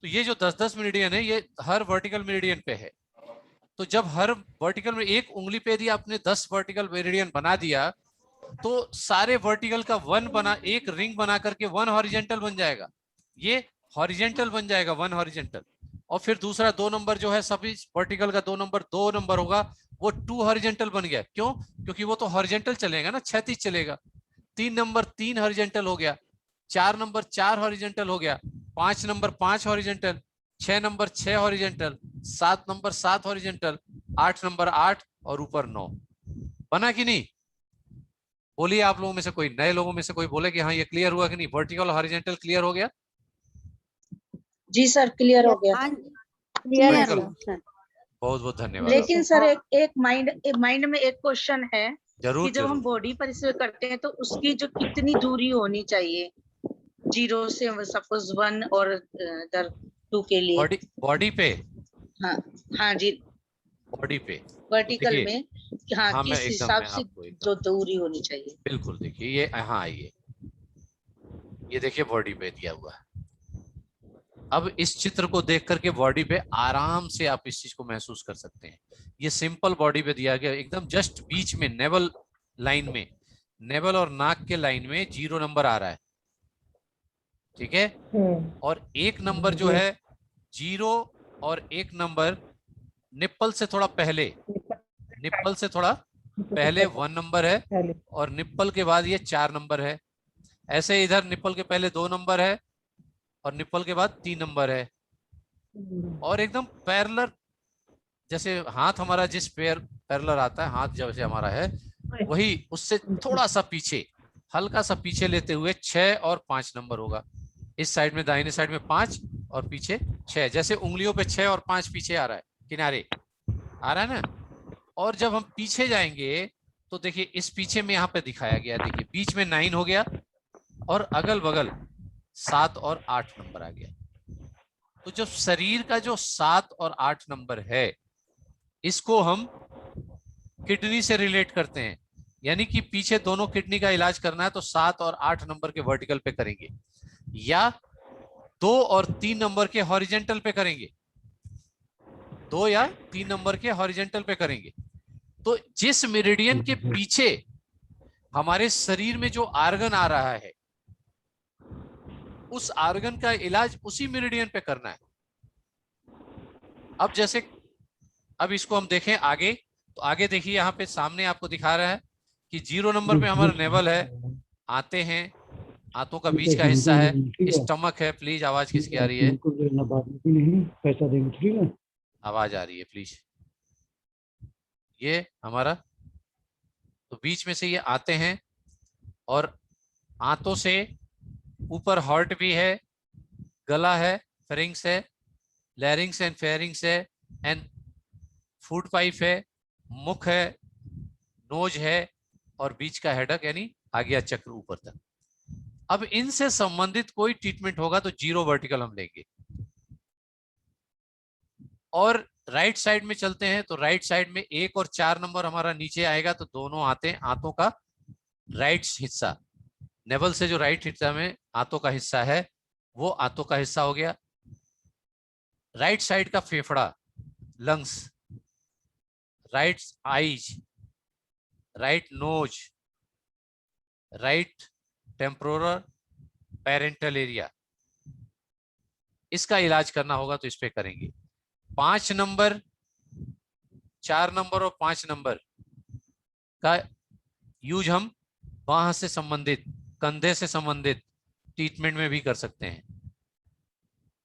तो ये जो 10-10 मेरिडियन है ये हर वर्टिकल मेरिडियन पे है। तो जब हर वर्टिकल में एक उंगली पे यदि आपने 10 वर्टिकल मेरिडियन बना दिया तो सारे वर्टिकल का वन बना, एक रिंग बना करके वन हॉरिजेंटल बन जाएगा। ये हॉरिजेंटल बन जाएगा, वन हॉरिजेंटल। और फिर दूसरा 2 नंबर जो है सभी वर्टिकल का 2 नंबर होगा, वो 2 हॉरिजेंटल बन गया। क्यों? क्योंकि वो तो हॉरिजेंटल चलेगा ना, क्षैतिज चलेगा। 3 नंबर 3 हॉरिजेंटल हो गया, 4 नंबर 4 हॉरिजेंटल हो गया, 5 number 5 horizontal, 6 number 6 horizontal, 7 number 7 horizontal, 8 number 8 और ऊपर 9। बना कि नहीं? बोलिए आप लोगों में से कोई, नए लोगों में से कोई बोले कि हाँ ये क्लियर हुआ कि नहीं, वर्टिकल हॉरिजेंटल क्लियर हो गया? जी सर, क्लियर हो गया। क्लियर वर्टिकल, है। बहुत बहुत धन्यवाद। लेकिन सर एक माइंड में एक क्वेश्चन है जरूर कि जब हम जरूर। बॉडी पर इसे करते हैं तो उसकी जो कितनी दूरी होनी चाहिए, 0 से सपोज 1 और इधर 2 के लिए। बॉडी बॉडी पे, हाँ हाँ जी, बॉडी पे वर्टिकल देखिए। में हाँ हाँ मैं किस एकदम, हिसाब मैं से आपको एकदम जो दूरी होनी चाहिए। बिल्कुल, देखिए ये, हाँ आइए, ये देखिए बॉडी पे दिया हुआ है। अब इस चित्र को देख करके बॉडी पे आराम से आप इस चीज को महसूस कर सकते हैं। ये सिंपल बॉडी पे दिया गया, एकदम जस्ट बीच में नेवल लाइन में, नेवल और नाक के लाइन में 0 नंबर आ रहा है, ठीक है। और 1 नंबर जो है 0 और 1 नंबर निप्पल से थोड़ा पहले, निप्पल से थोड़ा पहले 1 नंबर है, और निप्पल के बाद ये 4 नंबर है। ऐसे इधर निप्पल के पहले 2 नंबर है और निप्पल के बाद 3 नंबर है। और एकदम पैरेलल, जैसे हाथ हमारा जिस पैरेलल आता है, हाथ जैसे हमारा है वही उससे थोड़ा सा पीछे, हल्का सा पीछे लेते हुए 6 और 5 नंबर होगा। इस साइड में, दाहिने साइड में 5 और पीछे 6, जैसे उंगलियों पे 6 और 5 पीछे आ रहा है, किनारे आ रहा है ना। और जब हम पीछे जाएंगे तो देखिए इस पीछे में यहाँ पे दिखाया गया, देखिए बीच में 9 हो गया और अगल बगल 7 और 8 नंबर आ गया। तो जो शरीर का जो 7 और 8 नंबर है, इसको हम किडनी से रिलेट करते हैं। यानी कि पीछे दोनों किडनी का इलाज करना है तो 7 और 8 नंबर के वर्टिकल पे करेंगे, या 2 और 3 नंबर के हॉरिजेंटल पे करेंगे, 2 या 3 नंबर के हॉरिजेंटल पे करेंगे। तो जिस मेरिडियन के पीछे हमारे शरीर में जो आर्गन आ रहा है, उस आर्गन का इलाज उसी मेरिडियन पे करना है। अब जैसे, अब इसको हम देखें आगे, तो आगे देखिए यहाँ पे सामने आपको दिखा रहा है कि 0 नंबर पे हमारा नेवल है, आते हैं, आंतों का बीच का हिस्सा है, स्टमक है। प्लीज आवाज किसकी आ रही है? पैसा देंगे, आवाज आ रही है प्लीज। ये हमारा, तो बीच में से ये आते हैं और आंतों से ऊपर हार्ट भी है, गला है, फेरिंग्स है, लैरिंग्स एंड फेरिंग्स है, एंड फूड पाइप है, मुख है, नोज है, और बीच का हेडक यानी आज्ञा चक्र ऊपर तक। अब इनसे संबंधित कोई ट्रीटमेंट होगा तो 0 वर्टिकल हम लेंगे। और राइट साइड में चलते हैं तो राइट साइड में 1 और 4 नंबर हमारा नीचे आएगा, तो दोनों आते, आंतों का राइट हिस्सा, नेवल से जो राइट हिस्सा में आंतों का हिस्सा है, वो आंतों का हिस्सा हो गया। राइट साइड का फेफड़ा, lungs, right eyes, right nose, right temporal parental area, इसका इलाज करना होगा तो इस पे करेंगे। 5 नंबर, 4 नंबर और 5 नंबर का यूज हम बाह से संबंधित, कंधे से संबंधित ट्रीटमेंट में भी कर सकते हैं।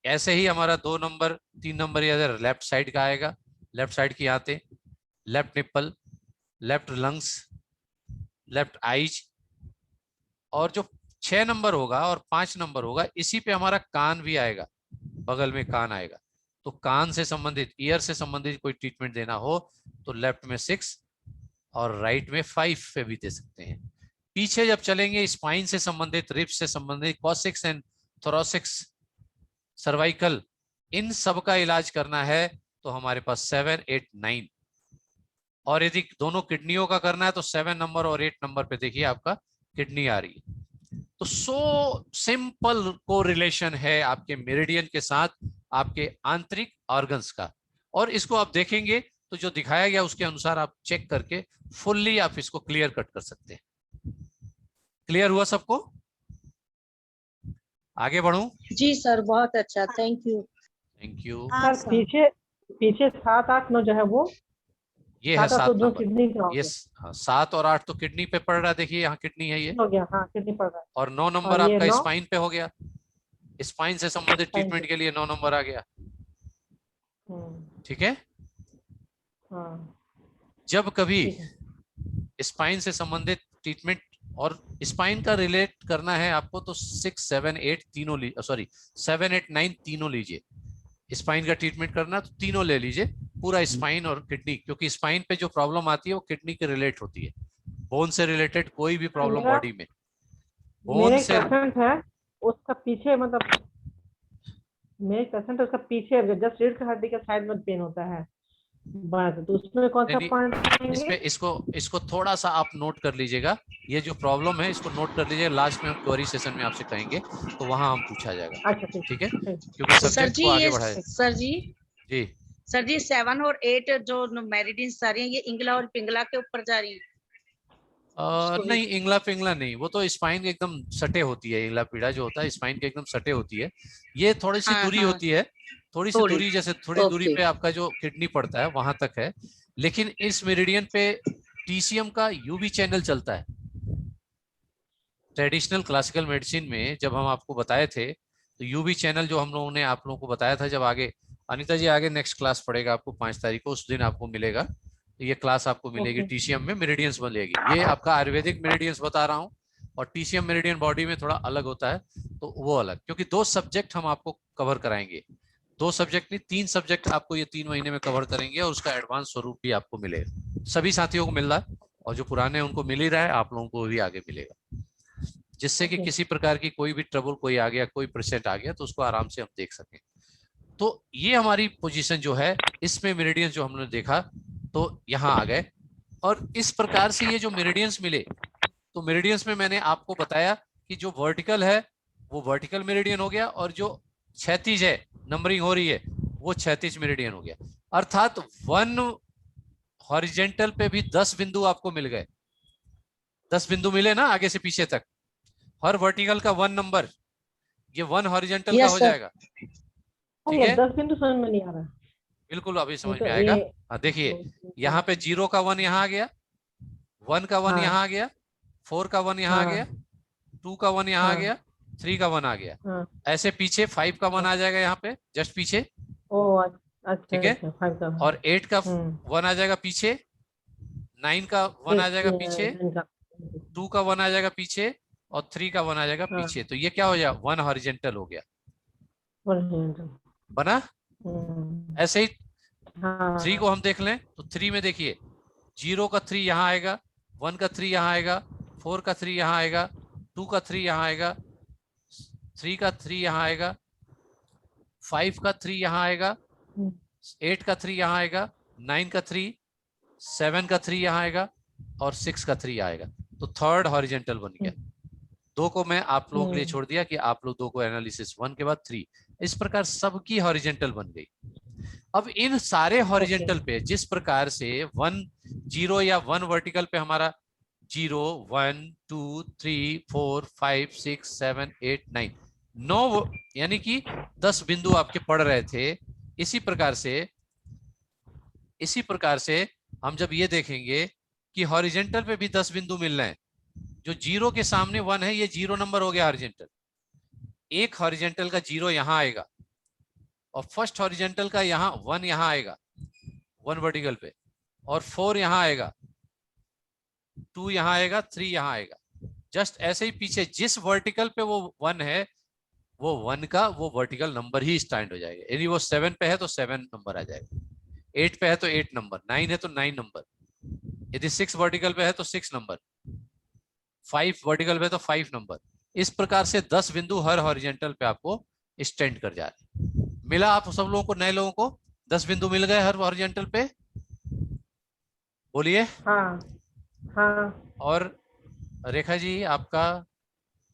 ऐसे ही हमारा 2 नंबर 3 नंबर इधर लेफ्ट साइड का आएगा, लेफ्ट साइड की आते, left nipple, left lungs, left eyes. और जो 6 नंबर होगा और 5 नंबर होगा, इसी पे हमारा कान भी आएगा, बगल में कान आएगा। तो कान से संबंधित, ईयर से संबंधित कोई ट्रीटमेंट देना हो तो लेफ्ट में 6 और राइट में 5 पे भी दे सकते हैं। पीछे जब चलेंगे, स्पाइन से संबंधित, रिब्स से संबंधित, कॉक्सिक्स एंड थोरैसिक्स, सर्वाइकल, इन सब का इलाज करना है तो हमारे पास 7, 8, 9। और यदि दोनों किडनियों का करना है तो 7 नंबर और 8 नंबर पे देखिए आपका किडनी आ रही है। तो सो सिंपल को रिलेशन है आपके मेरिडियन के साथ आपके आंतरिक ऑर्गन्स का। और इसको आप देखेंगे तो जो दिखाया गया उसके अनुसार आप चेक करके फुल्ली आप इसको क्लियर कट कर सकते हैं। क्लियर हुआ सबको? आगे बढ़ूं? जी सर, बहुत अच्छा, थैंक यू। Thank you. हाँ सर सर। पीछे पीछे 7, 8, 9 जो है वो ये है 7 7 8 जो नंबर। किडनी का हो ये गया, 7 और 8 तो किडनी पे पड़ रहा है, देखिए यहाँ किडनी है ये। हो गया, हाँ किडनी पड़ रहा है। और 9 नंबर और ये आपका 9 स्पाइन पे हो गया। स्पाइन से संबंधित ट्रीटमेंट के लिए 9 नंबर आ गया। ठीक है। हाँ जब कभी ठीक है। स्पाइन से संबंधित ट्रीटमेंट और स्पाइन का रिलेट करना है आपको तो 6, 7, 8 तीनों सॉरी 7, 8, 9 तीनों लीजिए। स्पाइन का ट्रीटमेंट करना तो तीनों ले लीजिए, पूरा स्पाइन और किडनी, क्योंकि स्पाइन पे जो प्रॉब्लम आती है वो किडनी के रिलेट होती है। बोन से रिलेटेड कोई भी प्रॉब्लम मेरा बॉडी में बोन मेरे एक से। पेशेंट है, उसका पीछे मतलब मेरे एक पेशेंट है, उसका पीछे जस्ट रीढ़ की हड्डी के साइड में पेन होता है बस, तो उसमें कौन सा नहीं, पॉइंट इस पे इसको इसको थोड़ा सा आप नोट कर लीजिएगा। ये जो प्रॉब्लम है इसको नोट कर लीजिएगा, लास्ट में हम क्वेरी सेशन में आपसे कहेंगे तो वहां हम पूछा जाएगा। अच्छा ठीक ठीक है, ठीक। क्योंकि सर सब्जेक्ट जी को आगे ये बढ़ाए। सर जी जी। सर जी 7 और 8 जो मेरिडियन आ रही हैं, ये इंगला और पिंगला के ऊपर जा रही हैं। नहीं, इंगला पिंगला नहीं, वो तो स्पाइन के एकदम सटे होती है। इंगला पीड़ा जो होता है स्पाइन के एकदम सटे होती है। ये थोड़ी सी हाँ दूरी हाँ, होती है, थोड़ी सी थोड़ी। दूरी, जैसे थोड़ी दूरी ओके। पे आपका जो किडनी पड़ता है वहां तक है। लेकिन इस मेरिडियन पे टीसीएम का यूवी चैनल चलता है। ट्रेडिशनल क्लासिकल मेडिसिन में जब हम आपको बताए थे तो यूवी चैनल जो हम लोगों ने आप लोगों को बताया था, जब आगे अनिता जी आगे नेक्स्ट क्लास पढ़ेगा आपको 5 तारीख को, उस दिन आपको मिलेगा। तो ये क्लास आपको मिलेगी, ओके टीसीएम में मेरिडियंस मिलेगी। ये आपका आयुर्वेदिक मेरिडियंस बता रहा हूँ, और टीसीएम मेरिडियन बॉडी में थोड़ा अलग होता है, तो वो अलग, क्योंकि 2 सब्जेक्ट हम आपको कवर कराएंगे। 2 सब्जेक्ट नहीं, 3 सब्जेक्ट आपको ये 3 महीने में कवर करेंगे, और उसका एडवांस स्वरूप भी आपको मिलेगा। सभी साथियों को मिल रहा है, और जो पुराने उनको मिल ही रहा है, आप लोगों को भी आगे मिलेगा, जिससे कि ओके किसी प्रकार की कोई भी ट्रबल कोई आ गया, कोई पेशेंट आ गया तो उसको आराम से हम देख सकें। तो ये हमारी पोजीशन जो है, इसमें मेरिडियंस जो हमने देखा तो यहाँ आ गए। और इस प्रकार से ये जो मेरिडियंस मिले, तो मेरिडियंस में मैंने आपको बताया कि जो वर्टिकल है वो वर्टिकल मेरिडियन हो गया, और जो क्षैतिज है, नंबरिंग हो रही है, वो क्षैतिज मेरिडियन हो गया। अर्थात 1 हॉरिजेंटल पे भी 10 बिंदु आपको मिल गए। 10 बिंदु मिले ना आगे से पीछे तक, हर वर्टिकल का 1 नंबर, ये 1 हॉरिजेंटल का यस हो सर। जाएगा। ठीक ये है, 10 बिंदु समझ में नहीं आ रहा है। बिल्कुल अभी ये समझ तो में आएगा। ये हाँ देखिए, यहाँ पे 0 का 1 यहाँ आ गया, 1 का 1 हाँ यहाँ आ गया, 4 का 1 यहाँ आ हाँ गया, 2 का 1 यहाँ आ हाँ गया, 3 का 1 आ गया। हाँ। ऐसे पीछे 5 का 1 आ जाएगा यहाँ पे जस्ट पीछे। ओ अच्छा ठीक है, अच्छा 5 का। और 8 का 1 आ जाएगा पीछे, 9 का 1 आ जाएगा पीछे, 2 का 1 आ जाएगा पीछे, और 3 का 1 आ जाएगा हाँ। पीछे। तो ये क्या हो जाएगा, 1 हॉरिजेंटल हो गया, बना। ऐसे ही 3 को हम देख लें तो 3 में देखिए, 0 का 3 यहाँ आएगा, 1 का 3 यहाँ आएगा, 4 का 3 यहाँ आएगा, 2 का 3 यहाँ आएगा, 3 का 3 यहाँ आएगा, 5 का 3 यहाँ आएगा, 8 का 3 यहाँ आएगा, 9 का 3, 7 का 3 यहाँ आएगा, और 6 का 3 आएगा। तो 3rd हॉरिजेंटल बन गया। 2 को मैं आप लोगों के लिए छोड़ दिया कि आप लोग 2 को एनालिसिस, 1 के बाद 3, इस प्रकार सबकी हॉरिजेंटल बन गई। अब इन सारे हॉरिजेंटल पे जिस प्रकार से 1 0 या 1 वर्टिकल पे हमारा 0 1 2 3 4 5 6 7 8 9 9 यानी कि 10 बिंदु आपके पड़ रहे थे। इसी प्रकार से हम जब ये देखेंगे कि हॉरिजेंटल पे भी 10 बिंदु मिल रहे हैं, जो 0 के सामने 1 है, ये 0 नंबर हो गया हॉरिजेंटल। एक हॉरिजेंटल का 0 यहां आएगा, और फर्स्ट हॉरिजेंटल का यहाँ 1 यहाँ आएगा 1 वर्टिकल पे, और 4 यहाँ आएगा, 2 यहाँ आएगा, 3 यहाँ आएगा। जस्ट ऐसे ही पीछे जिस वर्टिकल पे वो 1 है, वो 1 का वो वर्टिकल नंबर ही स्टैंड हो जाएगा। यदि वो 7 पे है तो 7 नंबर आ जाएगा, 8 पे है तो 8 नंबर, 9 है तो 9 नंबर, यदि 6 वर्टिकल पे है तो 6 नंबर, 5 वर्टिकल पे तो 5 नंबर। इस प्रकार से 10 बिंदु हर हॉरिजेंटल पे आपको स्टैंड कर जा रहे हैं। मिला आप सब लोगों को, नए लोगों को 10 बिंदु मिल गए हर हॉरिजेंटल पे? बोलिए। हाँ हाँ। और रेखा जी आपका,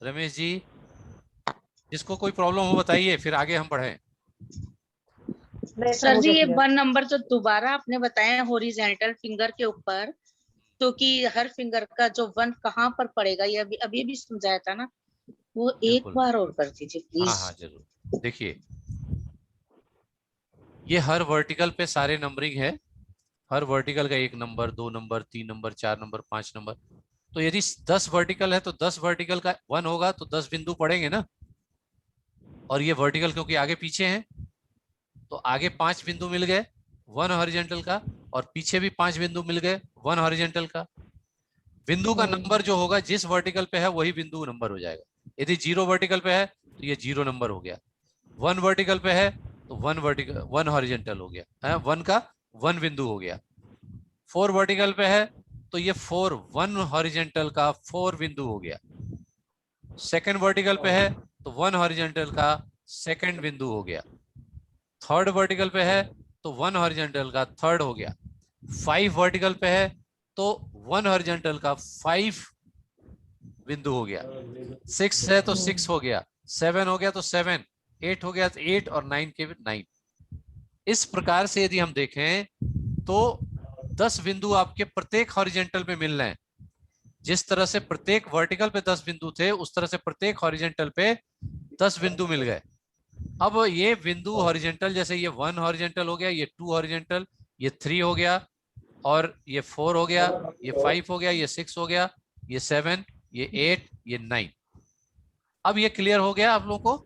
रमेश जी, जिसको कोई प्रॉब्लम हो बताइए, फिर आगे हम बढ़ें। नहीं सब सर हो जी, गया ये clear। 1 नंबर जो दोबारा आपने बताया हॉरिजेंटल फिंगर के ऊपर, तो कि हर फिंगर का जो 1 कहाँ पर पड़ेगा, ये अभी अभी भी समझाया था ना, वो एक बिल्कुल। बार और कर दीजिए हाँ प्लीज। हाँ जरूर। देखिए ये हर वर्टिकल पे सारे नंबरिंग है। हर वर्टिकल का 1 number, 2 number, 3 number, 4 number, 5 number. तो यदि 10 वर्टिकल है तो 10 वर्टिकल का 1 होगा तो 10 बिंदु पड़ेंगे ना। और ये वर्टिकल क्योंकि आगे पीछे हैं तो आगे 5 बिंदु मिल गए 1 हॉरिजॉन्टल का, और पीछे भी 5 बिंदु मिल गए 1 हॉरिजॉन्टल का। बिंदु का नंबर जो होगा जिस वर्टिकल पे है वही बिंदु नंबर हो जाएगा। यदि 0 वर्टिकल पे है तो ये 0 नंबर हो गया। 1 वर्टिकल पे है तो 1 हॉरिजॉन्टल हो गया है, 1 का 1 बिंदु हो गया। 4 वर्टिकल पे है तो ये 4 1 हॉरिजॉन्टल का 4 बिंदु हो गया। सेकंड वर्टिकल पे है तो 1 हॉरिजॉन्टल का सेकंड बिंदु हो गया। थर्ड वर्टिकल पे है तो 1 हॉरिजॉन्टल का थर्ड हो गया। 5 वर्टिकल पे है तो 1 हॉरिजॉन्टल का 5 बिंदु हो गया। 6 है तो 6 हो गया, 7 हो गया तो 7, 8 हो गया तो 8, और 9 के 9। इस प्रकार से यदि हम देखें तो 10 बिंदु आपके प्रत्येक हॉरिजॉन्टल पे मिल रहे हैं। जिस तरह से प्रत्येक वर्टिकल पे 10 बिंदु थे उस तरह से प्रत्येक हॉरिजॉन्टल पे 10 बिंदु मिल गए। अब ये बिंदु हॉरिजॉन्टल, जैसे ये 1 हॉरिजॉन्टल हो गया, ये 2 हॉरिजॉन्टल, ये 3 हो गया, और ये 4 हो गया, ये 5 हो गया, ये 6 हो गया, ये 7, ये 8, ये 9। अब ये क्लियर हो गया आप लोगों को?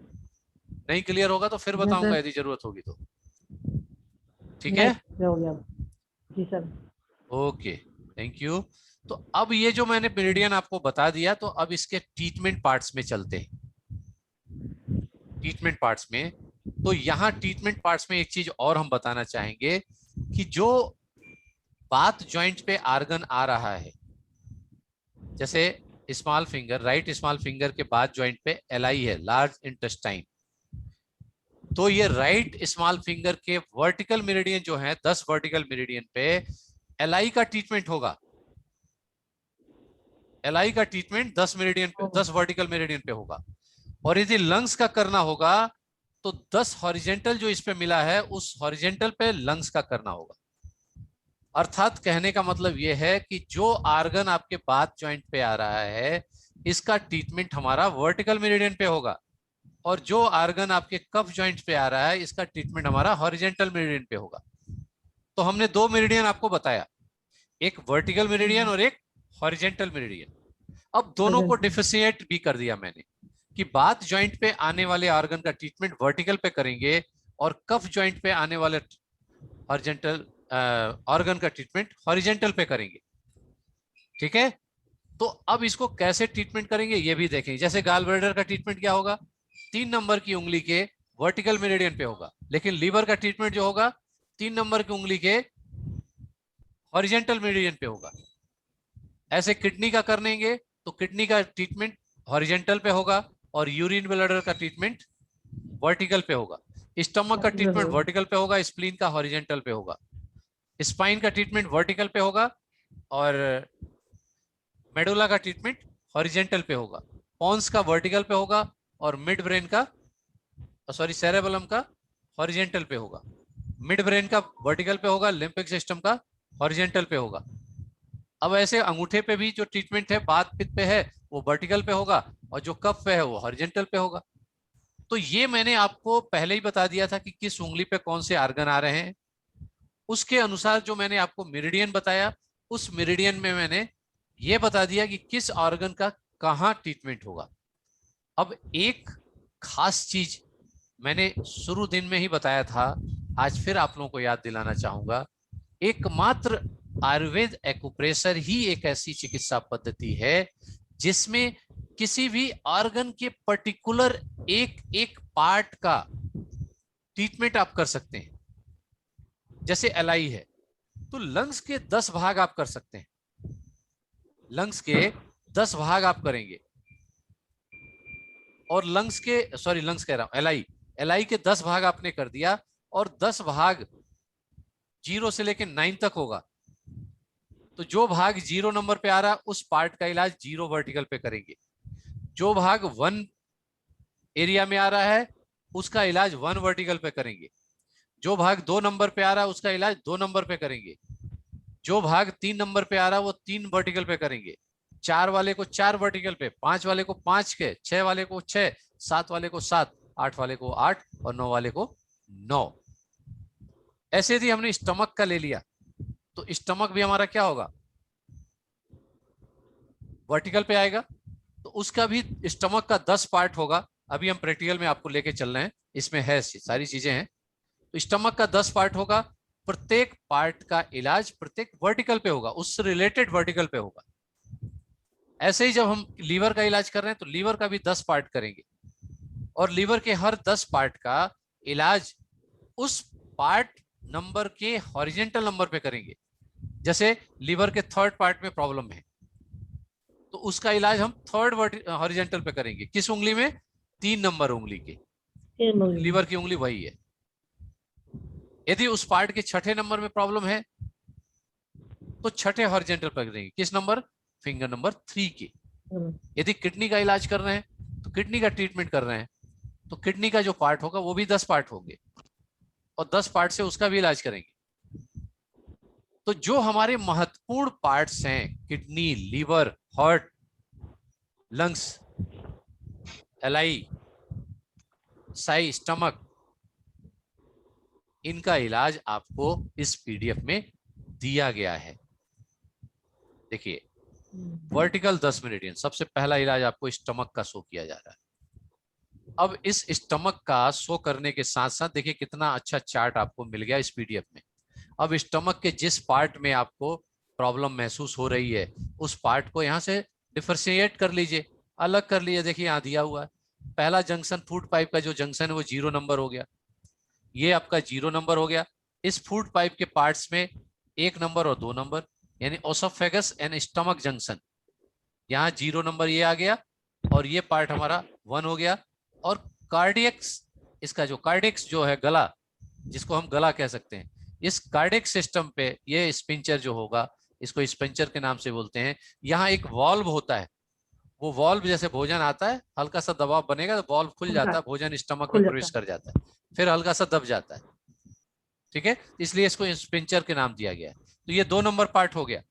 नहीं क्लियर होगा तो फिर बताऊंगा यदि जरूरत होगी तो। ठीक है, नहीं हो गया जी सर। Okay, thank you. तो अब ये जो मैंने मेरिडियन आपको बता दिया, तो अब इसके ट्रीटमेंट पार्ट्स में चलते हैं। ट्रीटमेंट पार्ट्स में, तो यहाँ ट्रीटमेंट पार्ट्स में एक चीज और हम बताना चाहेंगे कि जो बात जॉइंट पे आर्गन आ रहा है, जैसे small finger, right small finger के बाद जॉइंट पे एलआई है, लार्ज इंटेस्टाइन। तो ये राइट स्मॉल फिंगर के वर्टिकल मेरिडियन जो है 10 वर्टिकल मेरिडियन पे एलआई का ट्रीटमेंट होगा। एलआई का ट्रीटमेंट 10 मेरिडियन पे, 10 वर्टिकल मेरिडियन पे होगा। और यदि लंग्स का करना होगा तो 10 हॉरिजेंटल जो इस पे मिला है उस हॉरिजेंटल पे लंग्स का करना होगा। अर्थात कहने का मतलब यह है कि जो आर्गन आपके बात जॉइंट पे आ रहा है इसका ट्रीटमेंट हमारा वर्टिकल मेरिडियन पे होगा, और जो आर्गन आपके कफ जॉइंट पे आ रहा है इसका ट्रीटमेंट हमारा हॉरिजेंटल मेरिडियन पे होगा। तो हमने 2 मेरिडियन आपको बताया, एक वर्टिकल मेरिडियन और एक हॉरिजेंटल मेरिडियन। अब दोनों को डिफरेंशिएट भी कर दिया मैंने कि बात जॉइंट पे आने वाले ऑर्गन का ट्रीटमेंट वर्टिकल पे करेंगे और कफ जॉइंट पे आने वाले हॉरिजेंटल ऑर्गन का ट्रीटमेंट हॉरिजेंटल पे करेंगे। ठीक है, तो अब इसको कैसे ट्रीटमेंट करेंगे ये भी देखेंगे। जैसे गाल ब्लैडर का ट्रीटमेंट क्या होगा, 3 नंबर की उंगली के वर्टिकल मेरिडियन पे होगा, लेकिन लीवर का ट्रीटमेंट जो होगा 3 नंबर की उंगली के हॉरिजेंटल मेरिडियन पे होगा। ऐसे किडनी का करेंगे तो किडनी का ट्रीटमेंट हॉरिजेंटल पे होगा और यूरिन ब्लैडर का ट्रीटमेंट वर्टिकल पे होगा। स्टमक का ट्रीटमेंट वर्टिकल पे होगा, स्प्लीन का हॉरिजेंटल पे होगा। स्पाइन का ट्रीटमेंट वर्टिकल पे होगा और मेडुला का ट्रीटमेंट हॉरिजेंटल पे होगा। पॉन्स का वर्टिकल पे होगा और मिड ब्रेन का, सॉरी सेरेबेलम का हॉरिजेंटल पे होगा। मिड ब्रेन का वर्टिकल पे होगा, लिम्पिक सिस्टम का हॉरिजेंटल पे होगा। अब ऐसे अंगूठे पे भी जो ट्रीटमेंट है बात पित्त पे है वो वर्टिकल पे होगा, और जो कफ पे है वो हॉरिजेंटल पे होगा। तो ये मैंने आपको पहले ही बता दिया था कि किस उंगली पे कौन से आर्गन आ रहे हैं। उसके अनुसार जो मैंने आपको मेरिडियन बताया उस मेरिडियन में मैंने ये बता दिया कि किस ऑर्गन का कहाँ ट्रीटमेंट होगा। अब एक खास चीज मैंने शुरू दिन में ही बताया था, आज फिर आप लोगों को याद दिलाना चाहूंगा। एकमात्र आयुर्वेद एक्यूप्रेशर ही एक ऐसी चिकित्सा पद्धति है जिसमें किसी भी ऑर्गन के पर्टिकुलर एक एक पार्ट का ट्रीटमेंट आप कर सकते हैं। जैसे एलआई है तो लंग्स के 10 भाग आप कर सकते हैं, लंग्स के 10 भाग आप करेंगे। और लंग्स कह रहा हूं, एलआई के 10 भाग आपने कर दिया और 10 भाग 0 से लेकर 9 तक होगा। तो जो भाग 0 नंबर पे आ रहा है उस पार्ट का इलाज 0 वर्टिकल पे करेंगे। जो भाग 1 एरिया में आ रहा है उसका इलाज 1 वर्टिकल पे करेंगे। जो भाग 2 नंबर पे आ रहा है उसका इलाज 2 नंबर पे करेंगे, जो भाग 3 नंबर पे आ रहा है वो 3 वर्टिकल पे करेंगे, 4 वाले को 4 वर्टिकल पे, 5 वाले को 5 के, 6 वाले को 6, 7 वाले को 7, 8 वाले को 8 और 9 वाले को 9। ऐसे यदि हमने स्टमक का ले लिया तो स्टमक भी हमारा क्या होगा, वर्टिकल पे आएगा। तो उसका भी स्टमक का 10 पार्ट होगा। अभी हम प्रैक्टिकल में आपको लेके चल रहे हैं, इसमें है सारी चीजें हैं। तो स्टमक का 10 पार्ट होगा, प्रत्येक पार्ट का इलाज प्रत्येक वर्टिकल पे होगा, उससे रिलेटेड वर्टिकल पे होगा। ऐसे ही जब हम लीवर का इलाज कर रहे हैं तो लीवर का भी 10 पार्ट करेंगे और लीवर के हर 10 पार्ट का इलाज उस पार्ट नंबर के हॉरिजेंटल नंबर पे करेंगे। जैसे लीवर के 3rd पार्ट में प्रॉब्लम है तो उसका इलाज हम 3rd हॉरिजेंटल पे करेंगे। किस उंगली में, 3 नंबर उंगली के, लीवर की उंगली वही है। यदि उस पार्ट के 6ठे नंबर में प्रॉब्लम है तो 6ठे हॉरिजेंटल पर करेंगे। किस नंबर, फिंगर नंबर 3 के। यदि किडनी का इलाज कर रहे हैं तो किडनी का ट्रीटमेंट कर रहे हैं तो किडनी का जो पार्ट होगा वो भी 10 पार्ट होंगे और 10 पार्ट से उसका भी इलाज करेंगे। तो जो हमारे महत्वपूर्ण पार्ट्स हैं, किडनी, लीवर, हार्ट, लंग्स, एलाई, साई, स्टमक, इनका इलाज आपको इस पीडीएफ में दिया गया है। देखिए, वर्टिकल 10 मेरिडियन, सबसे पहला इलाज आपको स्टमक का शो किया जा रहा है। अब इस स्टमक का शो करने के साथ साथ देखिए कितना अच्छा चार्ट आपको मिल गया इस पीडीएफ में। अब स्टमक के जिस पार्ट में आपको प्रॉब्लम महसूस हो रही है उस पार्ट को यहाँ से डिफरेंशिएट कर लीजिए, अलग कर लीजिए। देखिए यहाँ दिया हुआ है, पहला जंक्शन फूड पाइप का जो जंक्शन है वो 0 नंबर हो गया, ये आपका 0 नंबर हो गया। इस फूड पाइप के पार्ट्स में 1 नंबर और 2 नंबर, यानी ओसोफेगस एंड स्टमक जंक्शन, यहाँ 0 नंबर ये आ गया और ये पार्ट हमारा 1 हो गया। और कार्डियक्स, इसका जो कार्डियक्स जो है गला, जिसको हम गला कह सकते हैं, इस कार्डियक सिस्टम पे ये स्पिंचर जो होगा, इसको स्पिंचर के नाम से बोलते हैं। यहाँ एक वॉल्व होता है, वो वॉल्व जैसे भोजन आता है हल्का सा दबाव बनेगा तो वॉल्व खुल जाता है, भोजन स्टमक में प्रवेश कर जाता है, फिर हल्का सा दब जाता है। ठीक है, इसलिए इसको स्पिंचर के नाम दिया गया है। तो ये 2 नंबर पार्ट हो गया।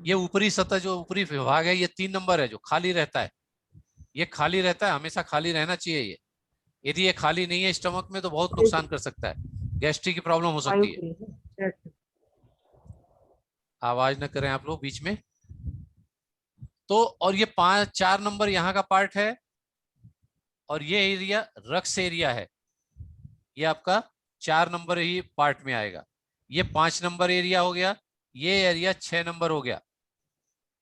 ये ऊपरी सतह जो ऊपरी विभाग है ये 3 नंबर है जो खाली रहता है, ये खाली रहता है, हमेशा खाली रहना चाहिए ये। यदि ये खाली नहीं है स्टमक में तो बहुत नुकसान कर सकता है, गैस्ट्रिक की प्रॉब्लम हो सकती है। आवाज न करें आप लोग बीच में। तो और ये 4 नंबर यहाँ का पार्ट है और ये एरिया रक्स एरिया है, ये आपका 4 नंबर ही पार्ट में आएगा। ये 5 नंबर एरिया हो गया, ये एरिया 6 नंबर हो गया।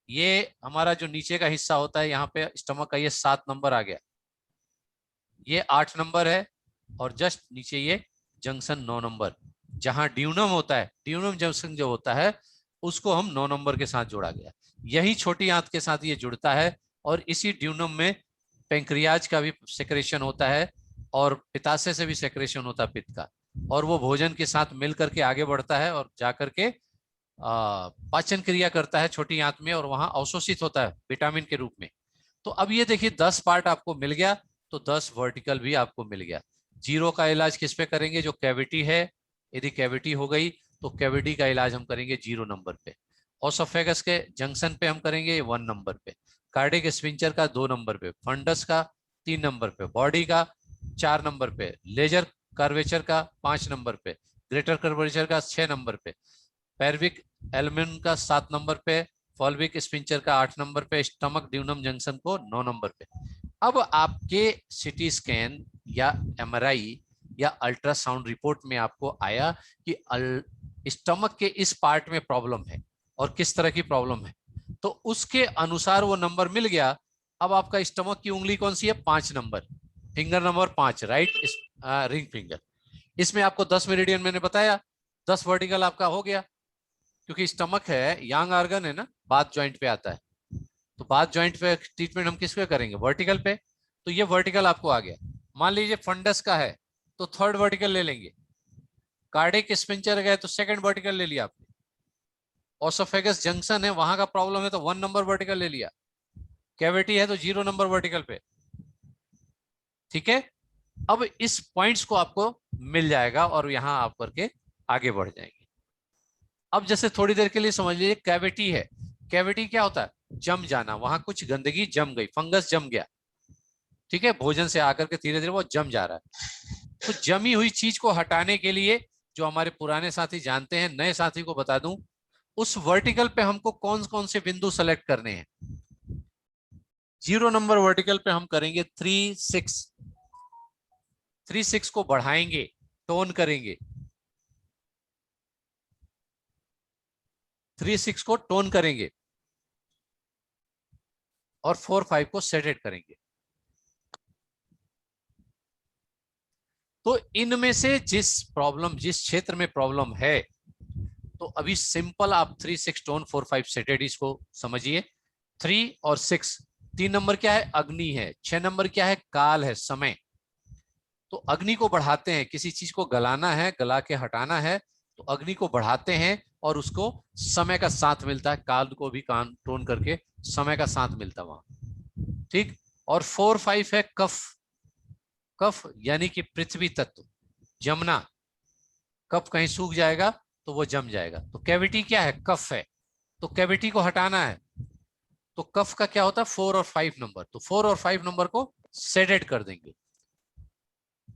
ये हमारा जो नीचे का हिस्सा होता है यहाँ पे स्टमक का, ये 7 नंबर आ गया। ये 8 नंबर है और जस्ट नीचे ये जंक्शन 9 नंबर, जहां ड्यूनम होता है, ड्यूनम जंक्शन जो होता है उसको हम 9 नंबर के साथ जोड़ा गया। यही छोटी आंत के साथ ये जुड़ता है और इसी ड्यूनम में पेंक्रियाज का भी सेक्रेशन होता है और पित्ताशय से भी सेक्रेशन होता है पित्त का, और वो भोजन के साथ मिल करके आगे बढ़ता है और जाकर के पाचन क्रिया करता है छोटी आंत में और वहां अवशोषित होता है विटामिन के रूप में। तो अब ये देखिए 10 पार्ट आपको मिल गया तो 10 वर्टिकल भी आपको मिल गया। 0 का इलाज किस पे करेंगे, जो कैविटी है, यदि कैविटी हो गई तो कैविटी का इलाज हम करेंगे 0 नंबर पे। ओसोफेगस के जंक्शन पे हम करेंगे 1 नंबर पे, कार्डियक स्पिंचर का 2 नंबर पे, फंडस का 3 नंबर पे, बॉडी का 4 नंबर पे, लेजर कर्वेचर का 5 नंबर पे, ग्रेटर कर्वेचर का 6 नंबर पे, पेल्विक एल्मन का 7 नंबर पे, फॉल्विक स्पिंचर का 8 नंबर पे, स्टमक ड्यूनम जंक्शन को 9 नंबर पे। अब आपके सिटी स्कैन या एमआरआई या अल्ट्रासाउंड रिपोर्ट में आपको आया कि स्टमक के इस पार्ट में प्रॉब्लम है और किस तरह की प्रॉब्लम है, तो उसके अनुसार वो नंबर मिल गया। अब आपका स्टमक की उंगली कौन सी है, 5 number, finger number 5, right ring finger. इसमें आपको 10 मेरिडियन मैंने बताया, 10 वर्टिकल आपका हो गया, क्योंकि स्टमक है यांग आर्गन है ना, बाथ जॉइंट पे आता है, तो बाथ जॉइंट पे ट्रीटमेंट हम किस पे करेंगे, वर्टिकल पे। तो ये वर्टिकल आपको आ गया। मान लीजिए फंडस का है तो 3rd वर्टिकल ले लेंगे, कार्डियक स्पिंचर गए तो 2nd वर्टिकल ले लिया आपने, ओसोफेगस जंक्शन है वहां का प्रॉब्लम है तो 1 नंबर वर्टिकल ले लिया, कैविटी है तो 0 नंबर वर्टिकल पे। ठीक है, अब इस पॉइंट्स को आपको मिल जाएगा और यहाँ आप करके आगे बढ़ जाएंगे। अब जैसे थोड़ी देर के लिए समझ लीजिए कैविटी है। कैविटी क्या होता है? जम जाना, वहां कुछ गंदगी जम गई, फंगस जम गया, ठीक है, भोजन से आकर के धीरे धीरे वो जम जा रहा है। तो जमी हुई चीज को हटाने के लिए जो हमारे पुराने साथी जानते हैं, नए साथी को बता दूं, उस वर्टिकल पे हमको कौन कौन से बिंदु सेलेक्ट करने हैं। 0 नंबर वर्टिकल पे हम करेंगे 3-6। 3-6 को बढ़ाएंगे, टोन करेंगे, 3-6 को टोन करेंगे और 4-5 को सेटेड करेंगे। तो इनमें से जिस क्षेत्र में प्रॉब्लम है, तो अभी सिंपल आप 3-6 टोन 4-5 सेटेड इसको समझिए। 3 और 6, 3 नंबर क्या है? अग्नि है। 6 नंबर क्या है? काल है, समय। तो अग्नि को बढ़ाते हैं, किसी चीज को गलाना है, गला के हटाना है, तो अग्नि को बढ़ाते हैं और उसको समय का साथ मिलता है, काल को भी टोन करके समय का साथ मिलता है वहां, ठीक। और 4-5 है कफ। कफ यानी कि पृथ्वी तत्व, जमना। कफ कहीं सूख जाएगा तो वो जम जाएगा। तो कैविटी क्या है? कफ है। तो कैविटी को हटाना है, तो कफ का क्या होता है? 4 और 5 नंबर। तो 4 और 5 नंबर को सेडेड कर देंगे,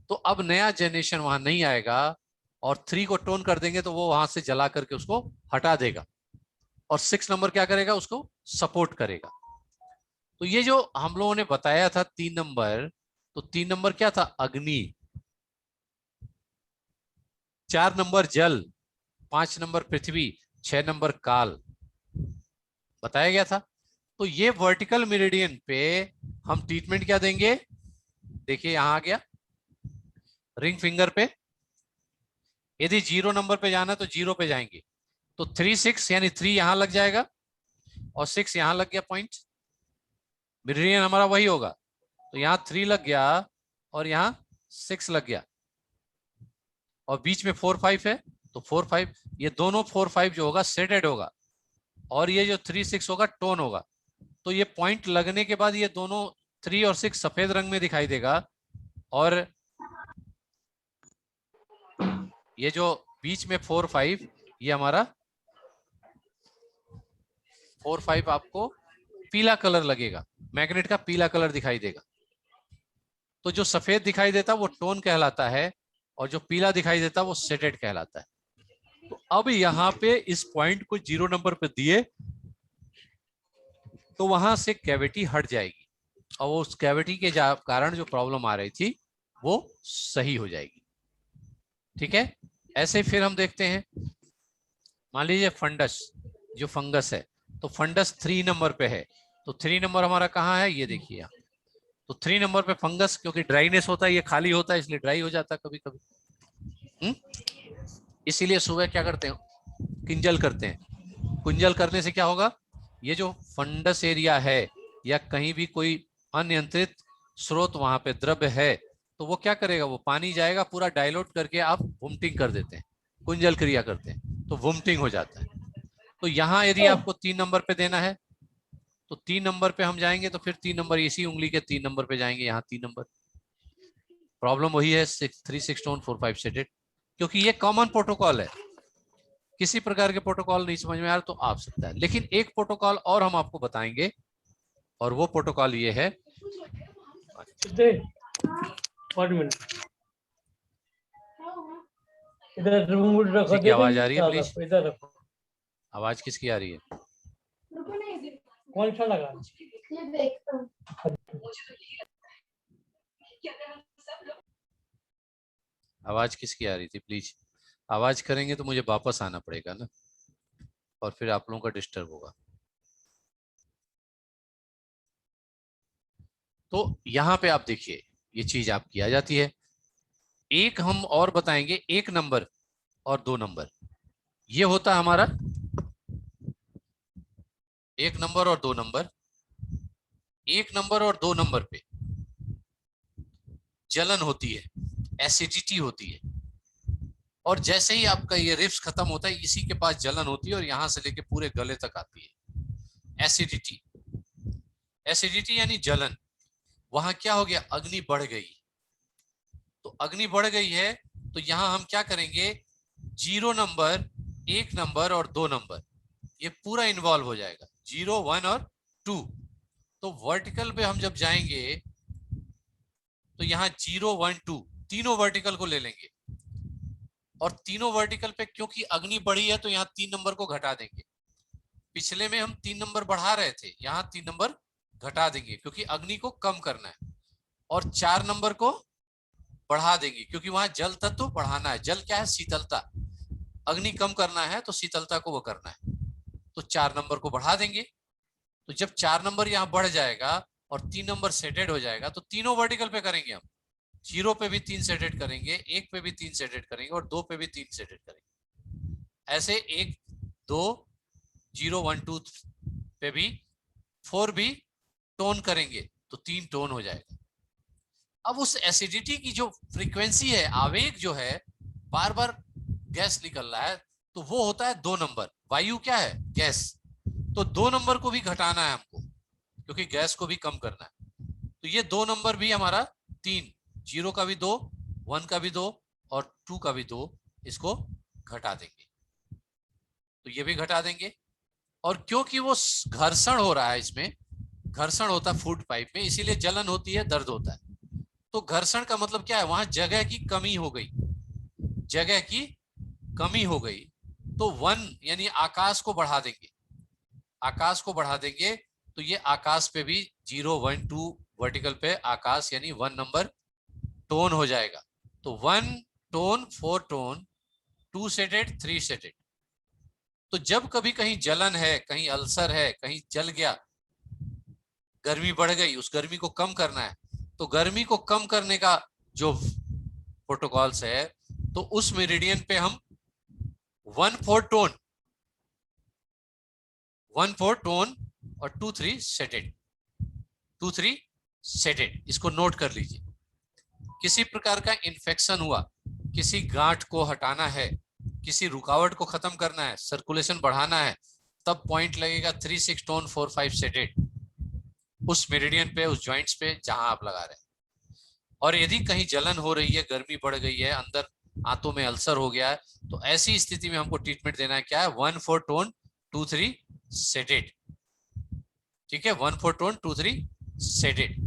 तो अब नया जनरेशन वहां नहीं आएगा। और 3 को टोन कर देंगे तो वो वहां से जला करके उसको हटा देगा। और 6 नंबर क्या करेगा? उसको सपोर्ट करेगा। तो ये जो हम लोगों ने बताया था 3 नंबर, तो 3 नंबर क्या था? अग्नि। 4 नंबर जल, 5 नंबर पृथ्वी, 6 नंबर काल बताया गया था। तो ये वर्टिकल मेरिडियन पे हम ट्रीटमेंट क्या देंगे? देखिए यहां आ गया रिंग फिंगर पे। यदि 0 नंबर पे जाना तो 0 पे जाएंगे, तो 3-6 यानी 3 यहां लग जाएगा और 6 यहां लग गया पॉइंट। मेरिडियन हमारा वही होगा। तो यहां 3 लग गया और यहां 6 लग गया और बीच में 4-5 है, तो 4-5, ये दोनों 4-5 जो होगा सेटेड होगा और ये जो 3-6 होगा टोन होगा। तो ये पॉइंट लगने के बाद ये दोनों 3 और 6 सफेद रंग में दिखाई देगा और ये जो बीच में 4-5, ये हमारा 4-5 आपको पीला कलर लगेगा, मैग्नेट का पीला कलर दिखाई देगा। तो जो सफेद दिखाई देता है वो टोन कहलाता है और जो पीला दिखाई देता है वो सेटेड कहलाता है। तो अब यहाँ पे इस पॉइंट को 0 नंबर पे दिए तो वहां से कैविटी हट जाएगी और उस कैविटी के कारण जो प्रॉब्लम आ रही थी वो सही हो जाएगी, ठीक है। ऐसे फिर हम देखते हैं, मान लीजिए फंडस, जो फंगस है, तो फंडस 3 नंबर पे है। तो 3 नंबर हमारा कहाँ है? ये देखिए यहाँ। तो 3 नंबर पे फंगस, क्योंकि ड्राइनेस होता है, ये खाली होता है इसलिए ड्राई हो जाता है कभी कभी। इसीलिए सुबह क्या करते हैं? किंजल करते हैं। कुंजल करने से क्या होगा? ये जो फंडस एरिया है या कहीं भी कोई अनियंत्रित स्रोत वहां पे द्रव्य है, तो वो क्या करेगा? वो पानी जाएगा, पूरा डाइल्यूट करके आप वोमिटिंग कर देते हैं, कुंजल क्रिया करते हैं, तो वोमिटिंग हो जाता है। तो यहाँ यदि आपको 3 नंबर पे देना है तो 3 नंबर पे हम जाएंगे, तो फिर 3 नंबर इसी उंगली के 3 नंबर पे जाएंगे, यहाँ 3 नंबर। प्रॉब्लम वही है 3-6 टोन 4-5 सेटेड, क्योंकि ये कॉमन प्रोटोकॉल है। किसी प्रकार के प्रोटोकॉल नहीं समझ में आ रहा तो आप सकता है, लेकिन एक प्रोटोकॉल और हम आपको बताएंगे और वो प्रोटोकॉल ये है। इधर रिमोट रखो, किसकी आवाज आ रही है? प्लीज, इधर रखो। आवाज किसकी आ रही है? कौन सा लगा? आवाज किसकी आ रही थी? प्लीज आवाज करेंगे तो मुझे वापस आना पड़ेगा ना, और फिर आप लोगों का डिस्टर्ब होगा। तो यहाँ पे आप देखिए ये चीज आपकी आ जाती है। एक हम और बताएंगे, 1 नंबर और 2 नंबर, ये होता है हमारा 1 नंबर और 2 नंबर। 1 नंबर और 2 नंबर पे जलन होती है, एसिडिटी होती है, और जैसे ही आपका ये रिब्स खत्म होता है इसी के पास जलन होती है और यहां से लेके पूरे गले तक आती है एसिडिटी। एसिडिटी यानी जलन। वहां क्या हो गया? अग्नि बढ़ गई। तो अग्नि बढ़ गई है तो यहाँ हम क्या करेंगे, 0 नंबर, 1 नंबर और 2 नंबर, ये पूरा इन्वॉल्व हो जाएगा, 0, 1 और 2। तो वर्टिकल पे हम जब जाएंगे तो यहाँ 0, 1, 2 तीनों वर्टिकल को ले लेंगे, और तीनों वर्टिकल पे क्योंकि अग्नि बढ़ी है तो यहाँ 3 नंबर को घटा देंगे। पिछले में हम 3 नंबर बढ़ा रहे थे, यहाँ 3 नंबर घटा देंगे क्योंकि अग्नि को कम करना है, और 4 नंबर को बढ़ा देंगे क्योंकि वहां जल तत्व बढ़ाना है। जल क्या है, शीतलता, अग्नि कम करना है तो शीतलता को वो करना है, तो 4 नंबर को बढ़ा देंगे। तो जब 4 नंबर यहाँ बढ़ जाएगा और 3 नंबर सेटेड हो जाएगा तो तीनों वर्टिकल पे करेंगे हम, 0 पे भी 3 सेटेड करेंगे, 1 पे भी 3 सेटेड करेंगे और 2 पे भी 3 सेटेड करेंगे। ऐसे 1, 2, 0, 1, 2 पे भी 4 भी टोन करेंगे तो 3 टोन हो जाएगा। अब उस एसिडिटी की जो फ्रीक्वेंसी है, आवेग जो है, बार बार गैस निकल रहा है, तो वो होता है 2 नंबर। वायु क्या है, गैस, तो 2 नंबर को भी घटाना है हमको क्योंकि गैस को भी कम करना है। तो ये 2 नंबर भी हमारा 3, 0 का भी 2, 1 का भी 2 और 2 का भी 2, इसको घटा देंगे, तो ये भी घटा देंगे। और क्योंकि वो घर्षण हो रहा है, इसमें घर्षण होता है फूड पाइप में, इसीलिए जलन होती है, दर्द होता है। तो घर्षण का मतलब क्या है, वहां जगह की कमी हो गई, जगह की कमी हो गई, तो 1 यानी आकाश को बढ़ा देंगे, आकाश को बढ़ा देंगे, तो ये आकाश पे भी 0, 1, 2 वर्टिकल पे आकाश यानी 1 नंबर टोन हो जाएगा। तो 1 टोन, 4 टोन, 2 सेटेड, 3 सेटेड। तो जब कभी कहीं जलन है, कहीं अल्सर है, कहीं जल गया, गर्मी बढ़ गई, उस गर्मी को कम करना है, तो गर्मी को कम करने का जो प्रोटोकॉल्स है, तो उस मेरिडियन पे हम 1/4 टोन, 1/4 टोन और 2-3 सेटेड, 2-3 सेटेड, इसको नोट कर लीजिए। किसी प्रकार का इंफेक्शन हुआ, किसी गांठ को हटाना है, किसी रुकावट को खत्म करना है, सर्कुलेशन बढ़ाना है, तब पॉइंट लगेगा 3-6 टोन 4-5 सेटेड उस मेरिडियन पे, उस जॉइंट्स पे जहां आप लगा रहे हैं। और यदि कहीं जलन हो रही है, गर्मी बढ़ गई है, अंदर आंतों में अल्सर हो गया है, तो ऐसी स्थिति में हमको ट्रीटमेंट देना है, क्या है, 1/4 टोन 2-3 सेडेड। ठीक है, 1/4 टोन 2-3 सेडेड।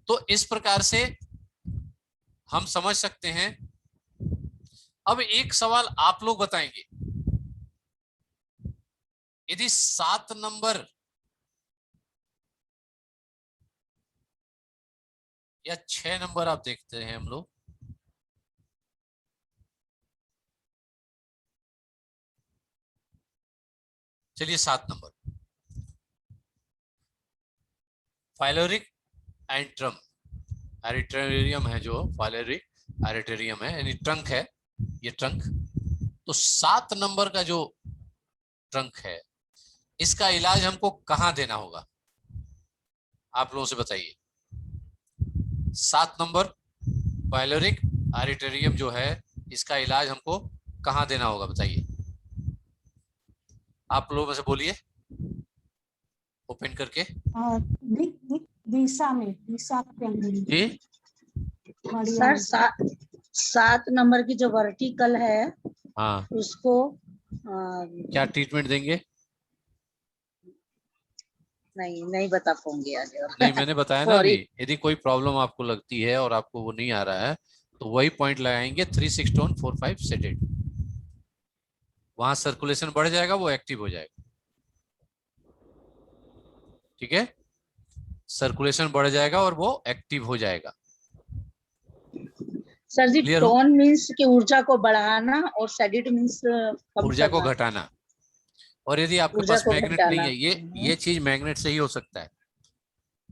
तो इस प्रकार से हम समझ सकते हैं। अब एक सवाल आप लोग बताएंगे, यदि 7 नंबर या 6 नंबर आप देखते हैं हम लोग, चलिए 7 नंबर, फाइलोरिक एंट्रम एरिट्रेरियम है, जो फाइलोरिक एरिट्रेरियम है यानी ट्रंक है, ये ट्रंक। तो 7 नंबर का जो ट्रंक है, इसका इलाज हमको कहां देना होगा, आप लोगों से बताइए। 7 नंबर पाइलोरिक एरिट्रेरियम जो है, इसका इलाज हमको कहां देना होगा, बताइए आप लोगों में से, बोलिए ओपन करके। दिशा में, दिशा के अंदर। जी सर 7 नंबर की जो वर्टिकल है, हाँ, उसको क्या ट्रीटमेंट देंगे? नहीं बता पाऊंगी आज। नहीं, मैंने बताया ना अभी, यदि कोई प्रॉब्लम आपको लगती है और आपको वो नहीं आ रहा है, तो वही पॉइंट लगाएंगे, 3-6 टोन 4-5 सेडेड, वहां सर्कुलेशन बढ़ जाएगा, वो एक्टिव हो जाएगा। ठीक है, सर्कुलेशन बढ़ जाएगा और वो एक्टिव हो जाएगा। सर जी, टोन मींस कि ऊर्जा को बढ़ाना और सेडेड मींस ऊर्जा को घटाना। और यदि आपके पास मैग्नेट नहीं है, ये चीज मैग्नेट से ही हो सकता है,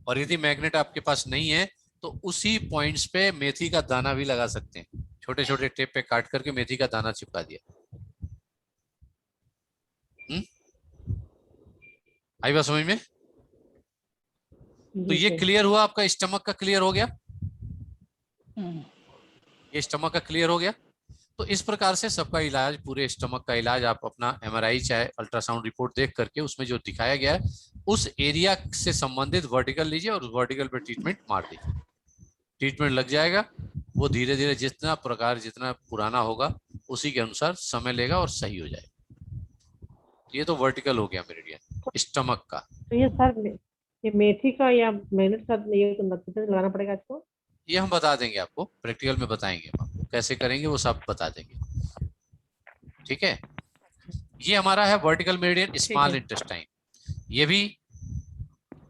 और यदि मैग्नेट आपके पास नहीं है तो उसी पॉइंट्स पे मेथी का दाना भी लगा सकते हैं, छोटे छोटे टेप पे काट करके मेथी का दाना चिपका दिया। आई बात समझ में? तो ये क्लियर हुआ, आपका स्टमक का क्लियर हो गया, ये स्टमक का क्लियर हो गया। तो इस प्रकार से सबका इलाज, पूरे स्टमक का इलाज, आप अपना एमआरआई चाहे अल्ट्रासाउंड रिपोर्ट देख करके उसमें जो दिखाया गया है उस एरिया से संबंधित वर्टिकल लीजिए और उस वर्टिकल पर ट्रीटमेंट मार दीजिए, ट्रीटमेंट लग जाएगा, वो धीरे धीरे जितना प्रकार जितना पुराना होगा उसी के अनुसार समय लेगा और सही हो जाएगा। ये तो वर्टिकल हो गया मेरिडियन स्टमक का। तो ये सर ये मेथी का या मैग्नेट का ये कितने लगाना पड़ेगा इसको? ये हम बता देंगे आपको, प्रैक्टिकल में बताएंगे हम आपको कैसे करेंगे, वो सब बता देंगे। ठीक है, ये हमारा है वर्टिकल मेरिडियन स्मॉल इंटेस्टाइन। ये भी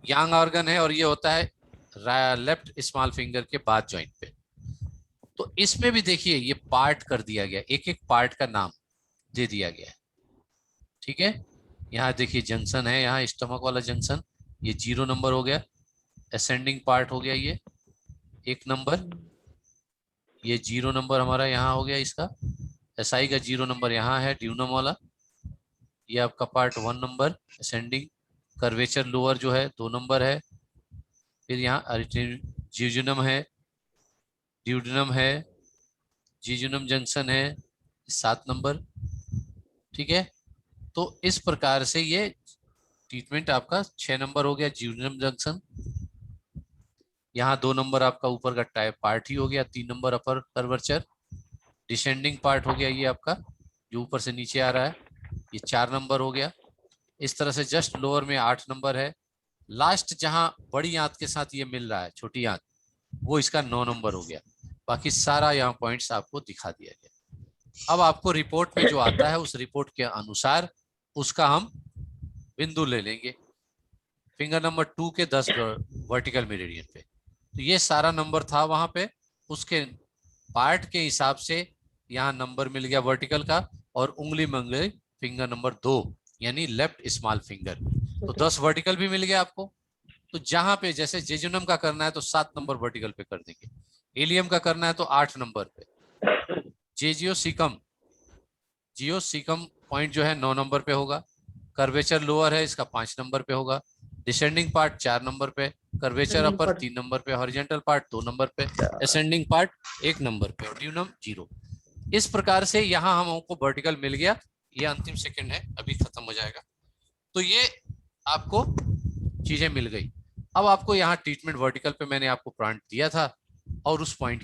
यंग ऑर्गन है और ये होता है लेफ्ट स्मॉल फिंगर के बाद जॉइंट पे। तो इसमें भी देखिए ये पार्ट कर दिया गया, एक एक पार्ट का नाम दे दिया गया है। ठीक है, यहाँ देखिए जंक्शन है, यहाँ स्टमक वाला जंक्शन, ये 0 नंबर हो गया। असेंडिंग पार्ट हो गया ये 1 नंबर, ये 0 नंबर हमारा यहाँ हो गया इसका। एसआई का 0 नंबर यहाँ है ड्यूनम वाला, ये आपका part 1 number ascending. Curvature lower जो है 2 नंबर है। फिर यहाँ जिजुनम है, ड्यूडेनम है, जिजुनम जंक्शन है 7 नंबर। ठीक है, तो इस प्रकार से ये ट्रीटमेंट आपका 6 नंबर हो गया जिजुनम जंक्शन। यहाँ 2 नंबर आपका ऊपर का टाइप पार्ट ही हो गया, 3 नंबर अपर कर्वेचर। डिसेंडिंग पार्ट हो गया ये आपका जो ऊपर से नीचे आ रहा है, ये 4 नंबर हो गया। इस तरह से जस्ट लोअर में 8 नंबर है। लास्ट जहां बड़ी आंत के साथ ये मिल रहा है छोटी आंत, वो इसका 9 नंबर हो गया। बाकी सारा यहाँ पॉइंट्स आपको दिखा दिया गया। अब आपको रिपोर्ट में जो आता है उस रिपोर्ट के अनुसार उसका हम बिंदु ले लेंगे फिंगर नंबर 2 के 10 वर्टिकल मेरिडियन पे। तो ये सारा नंबर था वहां पे, उसके पार्ट के हिसाब से यहाँ नंबर मिल गया वर्टिकल का, और उंगली मिल गई फिंगर नंबर 2 यानी लेफ्ट स्मॉल फिंगर। तो 10 वर्टिकल भी मिल गया आपको। तो जहां पे जैसे जेजुनम का करना है तो 7 नंबर वर्टिकल पे कर देंगे, एलियम का करना है तो 8 नंबर पे, जियोसिकम पॉइंट जो है 9 नंबर पे होगा। कर्वेचर लोअर है इसका 5 नंबर पे होगा। डिसेंडिंग पार्ट 4 नंबर पे, कर्वेचर अपर 3 नंबर पे, हॉरिजॉन्टल पार्ट 2 नंबर पे, असेंडिंग पार्ट 1 नंबर पे और ड्यूनम 0। इस प्रकार से यहाँ हमको वर्टिकल मिल गया। ये अंतिम सेकंड है, अभी खत्म हो जाएगा। तो ये आपको चीजें मिल गई। अब आपको यहाँ ट्रीटमेंट वर्टिकल पे मैंने आपको पॉइंट दिया था और उस पॉइंट